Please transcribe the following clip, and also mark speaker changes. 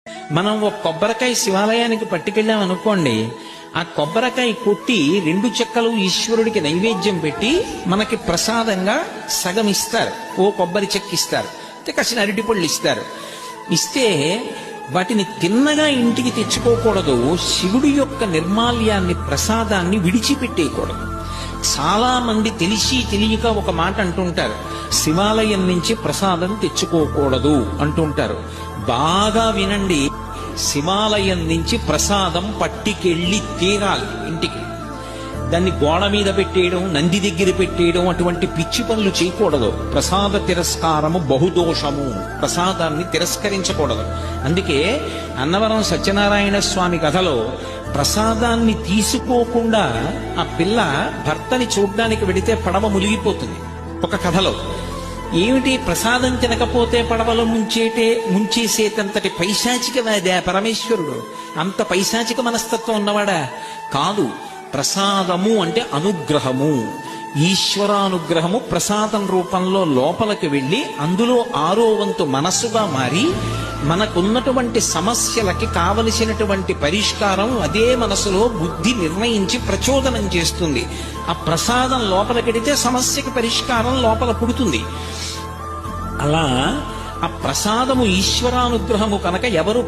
Speaker 1: మనం ఒక కొబ్బరికాయ శివాలయానికి పట్టుకెళ్ళాం అనుకోండి, ఆ కొబ్బరికాయ కొట్టి 2 చెక్కలు ఈశ్వరుడికి నైవేద్యం పెట్టి మనకి ప్రసాదంగా సగం ఇస్తారు. ఓ కొబ్బరి చెక్క ఇస్తారు, కాసిన అరటిపళ్ళు ఇస్తారు. ఇస్తే వాటిని తిన్నగా ఇంటికి తెచ్చుకోకూడదు. శివుడి యొక్క నిర్మాల్యాన్ని, ప్రసాదాన్ని విడిచిపెట్టేయకూడదు. చాలా మంది తెలిసి తెలియక ఒక మాట అంటుంటారు, శివాలయం నుంచి ప్రసాదం తెచ్చుకోకూడదు అంటుంటారు. బాగా వినండి, శివాలయం నుంచి ప్రసాదం పట్టికెళ్ళి తీరాలి ఇంటికి. దాన్ని గోడ మీద పెట్టేయడం, నంది దగ్గర పెట్టేయడం, అటువంటి పిచ్చి పనులు చేయకూడదు. ప్రసాద తిరస్కారము బహుదోషము. ప్రసాదాన్ని తిరస్కరించకూడదు. అందుకే అన్నవరం సత్యనారాయణ స్వామి కథలో ప్రసాదాన్ని తీసుకోకుండా ఆ పిల్ల భర్తని చూడ్డానికి వెడితే పడవ మునిగిపోతుంది. ఒక కథలో ఏమిటి, ప్రసాదం తినకపోతే పడవలో ముంచేసేటంతటి పైశాచికవాదా పరమేశ్వరుడు? అంత పైశాచిక మనస్తత్వం ఉన్నవాడా? కాదు. ప్రసాదము అంటే అనుగ్రహము, ఈశ్వరానుగ్రహము ప్రసాదం రూపంలో లోపలికి వెళ్ళి అందులో 6వ వంతు మనస్సుగా మారి మనకున్నటువంటి సమస్యలకి కావలసినటువంటి పరిష్కారం అదే మనసులో బుద్ధి నిర్ణయించి ప్రచోదనం చేస్తుంది. ఆ ప్రసాదం లోపలికెడితే సమస్యకి పరిష్కారం లోపల పుడుతుంది. అలా ఆ ప్రసాదము ఈశ్వరానుగ్రహము కనుక ఎవరు